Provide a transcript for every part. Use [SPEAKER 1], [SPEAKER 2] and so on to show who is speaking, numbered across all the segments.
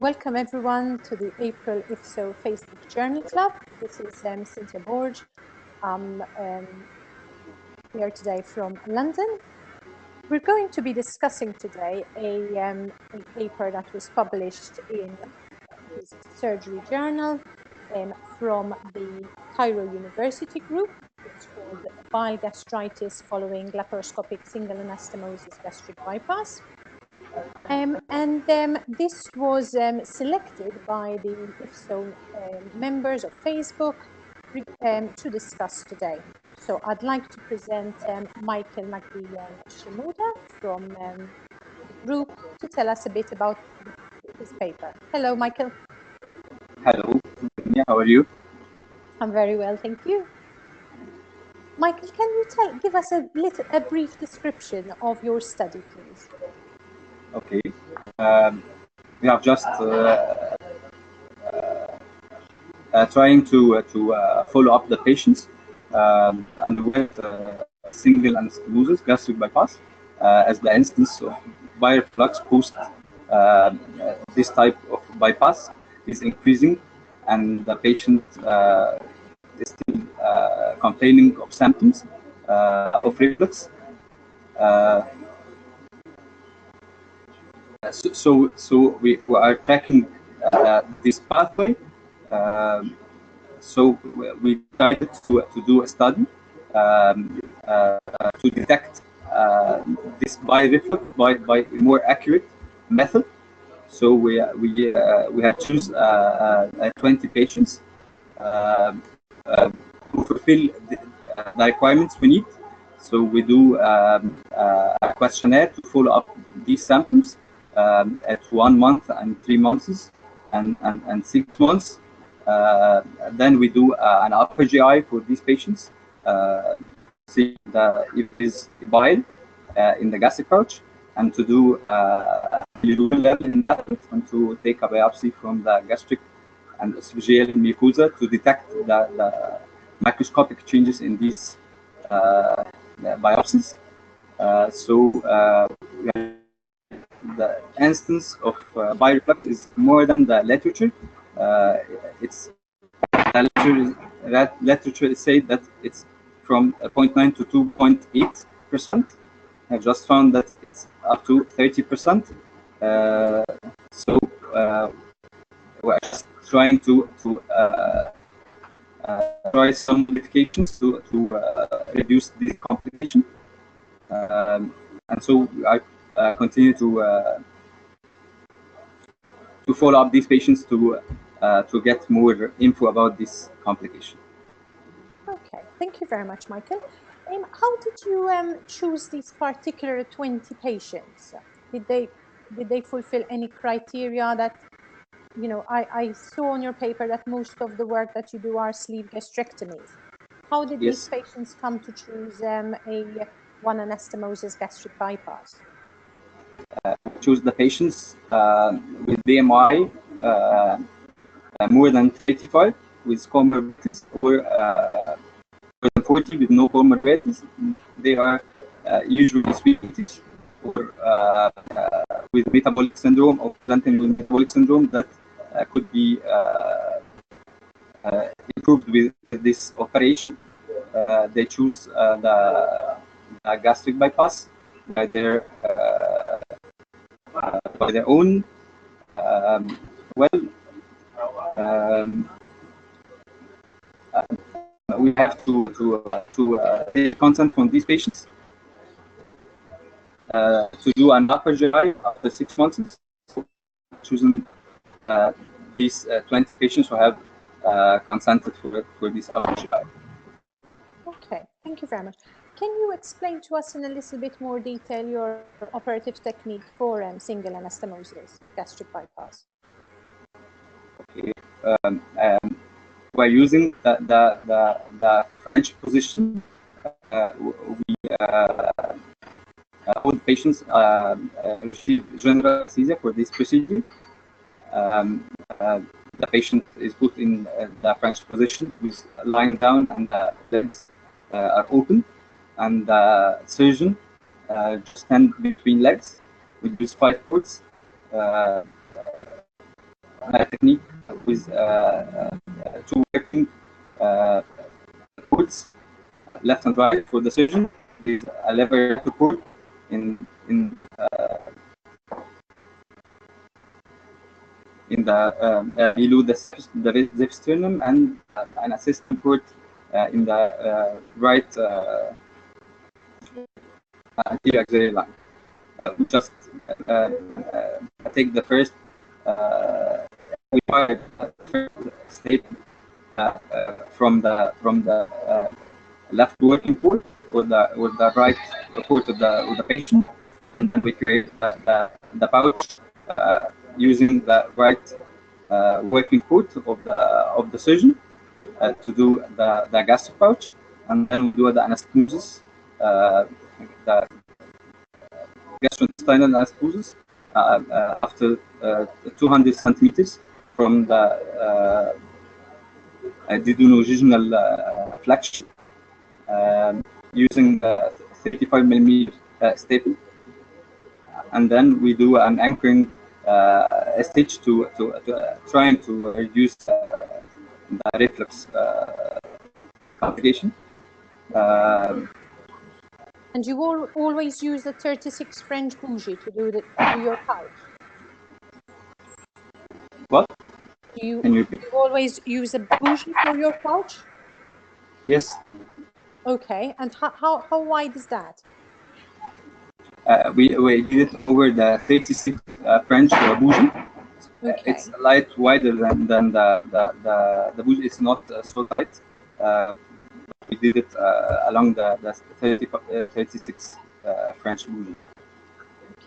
[SPEAKER 1] Welcome everyone to the April IFSO Facebook Journal Club. This is Shenouda Borg. Here today from London. We're going to be discussing today a paper that was published in the Surgery Journal from the Cairo University group. It's called Bile Gastritis Following Laparoscopic Single Anastomosis Gastric Bypass. This was selected by the IFSO members of Facebook to discuss today. So I'd like to present Michael Shenouda from the group to tell us a bit about his paper. Hello, Michael.
[SPEAKER 2] Hello, how are you?
[SPEAKER 1] I'm very well, thank you. Michael, can you give us a brief description of your study, please?
[SPEAKER 2] Okay. We have just trying to follow up the patients and with single anastomosis gastric bypass as the instance of bile flux post this type of bypass is increasing, and the patient is still complaining of symptoms of reflux. So we are tracking this pathway. So we decided to do a study to detect this bile reflux by a more accurate method. So we have chosen 20 patients who fulfill the requirements we need. So we do a questionnaire to follow up these symptoms at 1 month and 3 months and 6 months. Then we do an upper GI for these patients, see if there is bile in the gastric pouch, and to do a level in that, and to take a biopsy from the gastric and esophageal mucosa to detect the microscopic changes in these biopsies. The instance of bile reflux is more than the literature. The literature say that it's from 0.9 to 2.8%. I just found that it's up to 30%. We're just trying to try some medications to reduce the complication. And so I continue to follow up these patients to get more info about this complication.
[SPEAKER 1] Okay, thank you very much, Michael. How did you choose these particular 20 patients? Did they fulfill any criteria that, you know, I saw on your paper that most of the work that you do are sleeve gastrectomies. How did these patients come to choose a one anastomosis gastric bypass?
[SPEAKER 2] Choose the patients with BMI more than 35 with comorbidities, or more than 40 with no comorbidities. They are usually sweet or with metabolic syndrome or presenting with metabolic syndrome that could be improved with this operation. They choose the gastric bypass by their own. We have to take consent from these patients to do an upper GI after 6 months. Choosing these 20 patients who have consented for this upper GI.
[SPEAKER 1] Okay, thank you very much. Can you explain to us in a little bit more detail your operative technique for single anastomosis gastric bypass?
[SPEAKER 2] Okay, we're using the French position. We all patients receive general anesthesia for this procedure. The patient is put in the French position, who's lying down and the legs are open, and the surgeon just stand between legs we use 5 ports technique with 2 working ports left and right for the surgeon. There's a lever port in below the sternum, and an assistant port in the right anterior axillary line. We just take the first state from the left working port or the right port of the patient, and then we create the pouch using the right working port of the surgeon to do the gastric pouch, and then we do the anastomosis, the gastrointestinal anastomosis after 200 centimeters from the duodenojejunal flexion, using the 35 millimeter staple, and then we do an anchoring stitch to trying to reduce the reflux complication.
[SPEAKER 1] And you always use the 36 French bougie to do your pouch?
[SPEAKER 2] What?
[SPEAKER 1] Do you always use a bougie for your pouch?
[SPEAKER 2] Yes.
[SPEAKER 1] Okay, and how wide is that?
[SPEAKER 2] We did it over the 36 French bougie. Okay. It's light wider than the bougie. It's not so light. We did it along the 36 French bougie.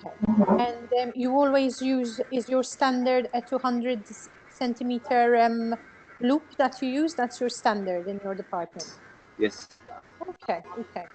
[SPEAKER 1] Okay. And you always use, is your standard a 200 centimeter loop that you use? That's your standard in your department?
[SPEAKER 2] Yes.
[SPEAKER 1] Okay, okay.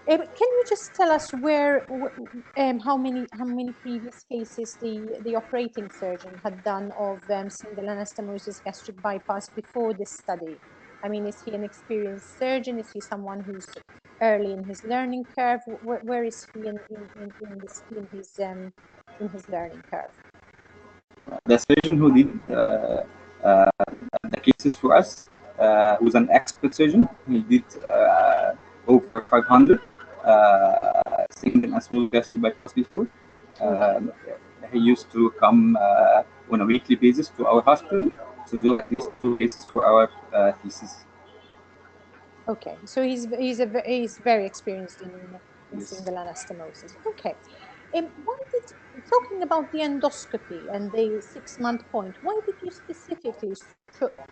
[SPEAKER 1] Can you just tell us how many previous cases the operating surgeon had done of single anastomosis gastric bypass before this study? I mean, is he an experienced surgeon? Is he someone who's early in his learning curve? Where is he in his learning curve?
[SPEAKER 2] The surgeon who did the cases for us was an expert surgeon. He did over 500 single anastomosis gastric bypass before. He used to come on a weekly basis to our hospital to do these 2 cases for our thesis.
[SPEAKER 1] Okay, so he's very experienced in yes. Single anastomosis. Okay, talking about the endoscopy and the 6-month point, why did you specifically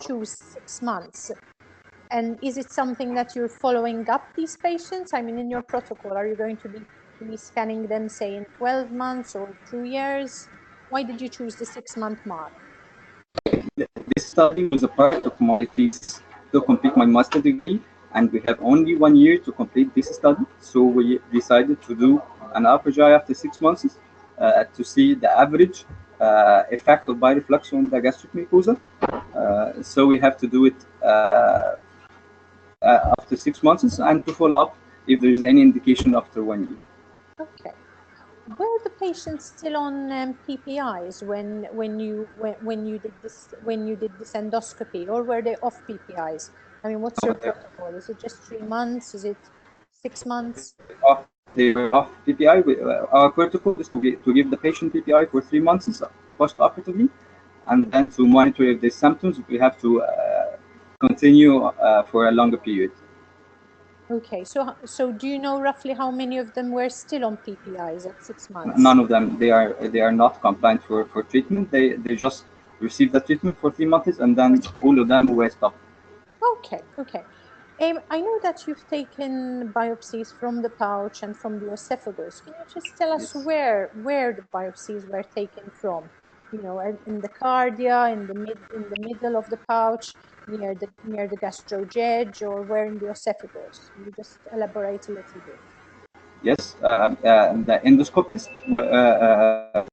[SPEAKER 1] choose 6 months? And is it something that you're following up these patients? I mean, in your protocol, are you going to be scanning them, say, in 12 months or 2 years? Why did you choose the 6-month mark?
[SPEAKER 2] This study was a part of my thesis to complete my master's degree, and we have only 1 year to complete this study. So we decided to do an upper GI after 6 months to see the average effect of bireflux on the gastric mucosa. So we have to do it after 6 months and to follow up if there is any indication after 1 year.
[SPEAKER 1] Okay. Were the patients still on PPIs when you did this endoscopy, or were they off PPIs? I mean, what's your protocol? Is it just 3 months? Is it 6 months?
[SPEAKER 2] They were off PPI. Our protocol is to give the patient PPI for 3 months post-operatively, and then to monitor if there's symptoms. We have to continue for a longer period.
[SPEAKER 1] Okay, so do you know roughly how many of them were still on PPIs at 6 months?
[SPEAKER 2] None of them. They are not compliant for treatment. They just received the treatment for 3 months, and then all of them were stopped.
[SPEAKER 1] Okay, okay. I know that you've taken biopsies from the pouch and from the esophagus. Can you just tell us yes. where the biopsies were taken from? You know, in the cardia, in the middle of the pouch, near the gastrojej, or where in the esophagus? Can you just elaborate a little bit?
[SPEAKER 2] Yes, the endoscopist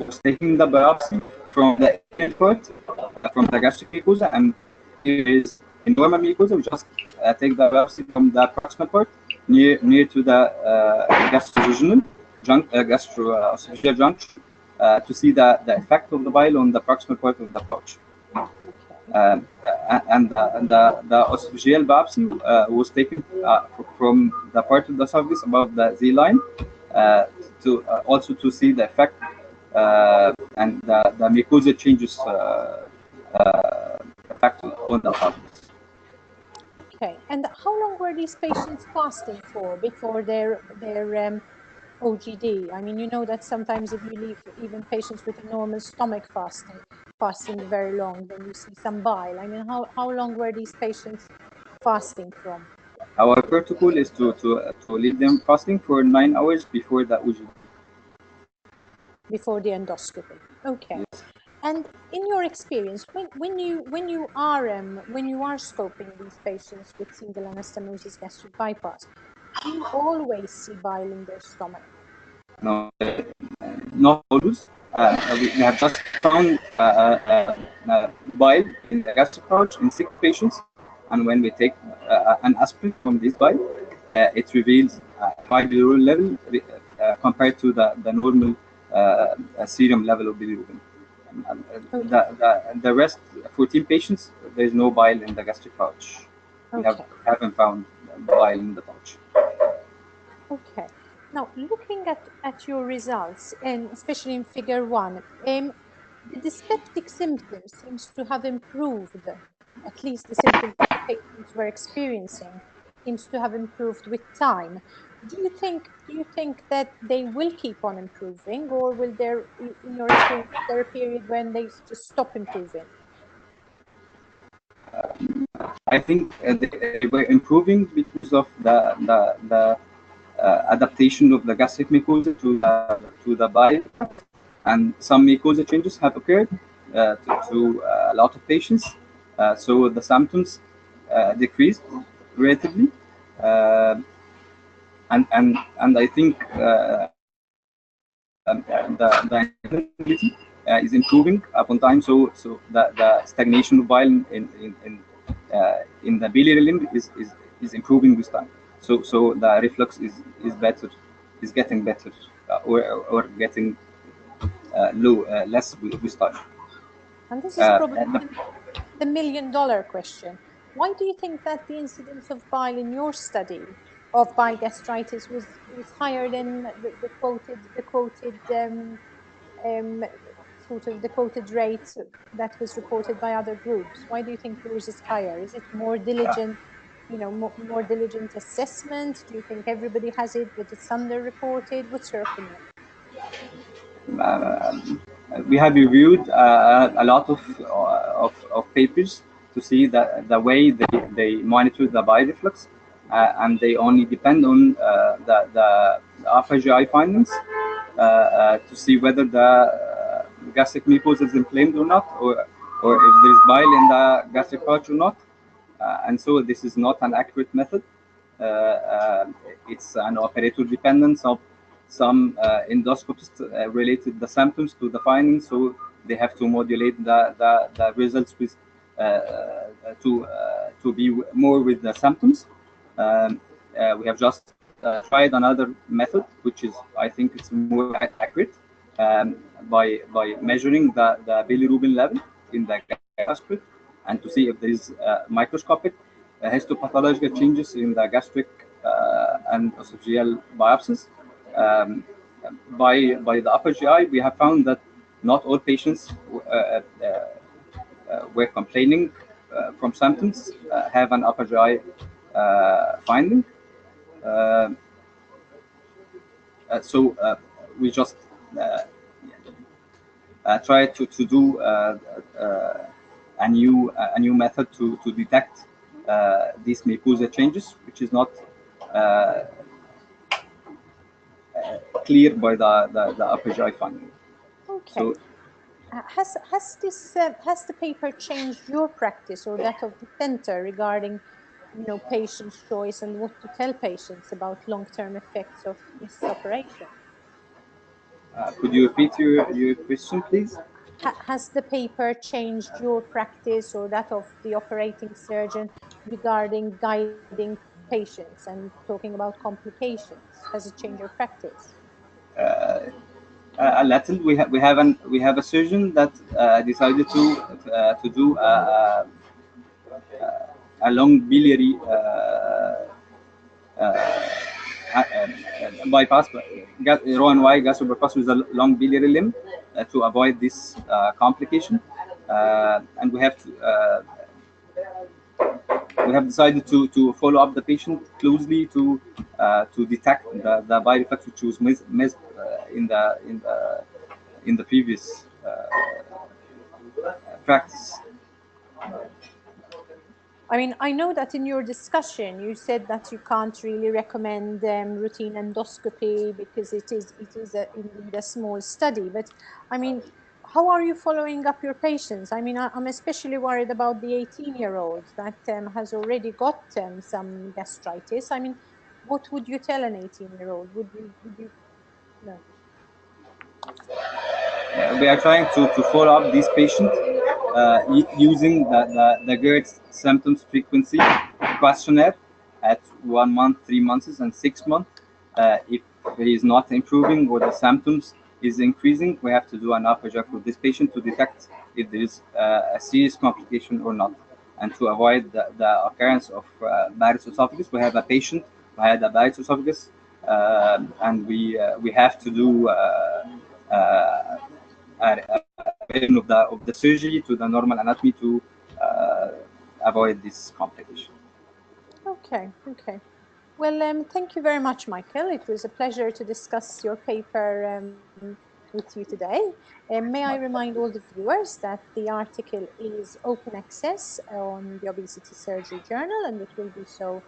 [SPEAKER 2] was taking the biopsy from the inner part, from the gastric mucosa, and here is in normal mucosa. We just take the biopsy from the proximal part near to the gastrojejunal, gastroesophageal junction to see the effect of the bile on the proximal part of the pouch.
[SPEAKER 1] Okay.
[SPEAKER 2] And the esophageal biopsy was taken from the part of the esophagus above the Z line to also to see the effect and the mucosa changes effect on the esophagus.
[SPEAKER 1] Okay. And how long were these patients fasting for before their OGD? I mean, you know that sometimes if you leave even patients with a normal stomach fasting very long, then you see some bile. I mean, how long were these patients fasting from?
[SPEAKER 2] Our protocol is to leave them fasting for 9 hours before the OGD.
[SPEAKER 1] Before the endoscopy. Okay.
[SPEAKER 2] Yes.
[SPEAKER 1] And in your experience, when you are scoping these patients with single anastomosis gastric bypass, do you always see bile in their stomach?
[SPEAKER 2] No, not always. We have just found bile in the gastric pouch in sick patients, and when we take an aspirin from this bile, it reveals a high bilirubin level compared to the normal serum level of bilirubin.
[SPEAKER 1] Okay.
[SPEAKER 2] The rest, 14 patients, there's no bile in the gastric pouch. We
[SPEAKER 1] Okay.
[SPEAKER 2] haven't found bile in the pouch.
[SPEAKER 1] Okay. Now, looking at your results, and especially in figure 1, the dyspeptic symptoms seems to have improved, at least the symptoms that the patients were experiencing seems to have improved with time. Do you think that they will keep on improving, or will there, in your experience, is there a period when they just stop improving?
[SPEAKER 2] I think they were improving because of the adaptation of the gastric mucosa to the bile, and some mucosa changes have occurred to a lot of patients. So the symptoms decreased relatively, uh, and I think the is improving upon time. So the stagnation of bile in the biliary limb is improving with time. So the reflux is better, is getting better, or getting less with time.
[SPEAKER 1] And this is
[SPEAKER 2] Uh,
[SPEAKER 1] probably
[SPEAKER 2] and
[SPEAKER 1] the $1,000,000 question. Why do you think that the incidence of bile in your study of bile gastritis was higher than the quoted um, sort of the quoted rate that was reported by other groups? Why do you think yours is higher? Is it more diligent, more diligent assessment? Do you think everybody has it, but it's underreported? What's your opinion?
[SPEAKER 2] uh, we have reviewed a lot of papers to see the way they monitor the bile reflux, and they only depend on the FGI findings to see whether the gastric mucosa is inflamed or not, or if there is bile in the gastric pouch or not. And so this is not an accurate method. It's an operator dependence of some endoscopists related the symptoms to the findings, so they have to modulate the results with to be more with the symptoms. We have just tried another method, which is, I think, it's more accurate, by measuring the bilirubin level in the gastric, and to see if there is microscopic histopathological changes in the gastric and esophageal biopsies. Um, by the upper GI, we have found that not all patients were complaining from symptoms have an upper GI finding. Uh, so we just try to do a new method to detect these mucosa changes, which is not uh, clear by the upper GI finding.
[SPEAKER 1] Okay.
[SPEAKER 2] So
[SPEAKER 1] Has the paper changed your practice or that of the center regarding, patient's choice and what to tell patients about long-term effects of this operation?
[SPEAKER 2] could you repeat your question, please?
[SPEAKER 1] Has the paper changed your practice or that of the operating surgeon regarding guiding patients and talking about complications? Has it changed your practice?
[SPEAKER 2] a little. We have a surgeon that decided to do a long biliary bypass, Rowan-Y gastric bypass with a long biliary limb to avoid this complication, and we have decided to follow up the patient closely to detect the bile effects which was missed in the previous practice.
[SPEAKER 1] I mean, I know that in your discussion you said that you can't really recommend routine endoscopy because it is indeed a small study. But I mean, how are you following up your patients? I mean, I'm especially worried about the 18-year-old that has already got some gastritis. I mean, what would you tell an 18-year-old? Would you no?
[SPEAKER 2] We are trying to follow up these patients using the GERD symptoms frequency questionnaire at 1 month, 3 months, and 6 months. If he is not improving or the symptoms is increasing, we have to do an upper check with this patient to detect if there is a serious complication or not. And to avoid the occurrence of Barrett's esophagus, we have a patient who had a Barrett's esophagus, and we have to do a revision of the surgery to the normal anatomy to avoid this complication.
[SPEAKER 1] Okay, okay. Well, thank you very much, Michael. It was a pleasure to discuss your paper with you today. May I remind all the viewers that the article is open access on the Obesity Surgery Journal, and it will be so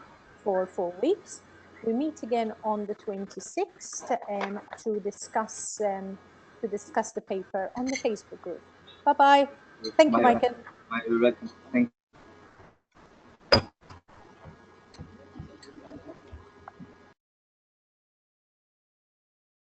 [SPEAKER 1] for 4 weeks. We meet again on the 26th to discuss the paper on the Facebook group. Bye-bye. Thank you, Michael.
[SPEAKER 2] You're welcome. Thank you.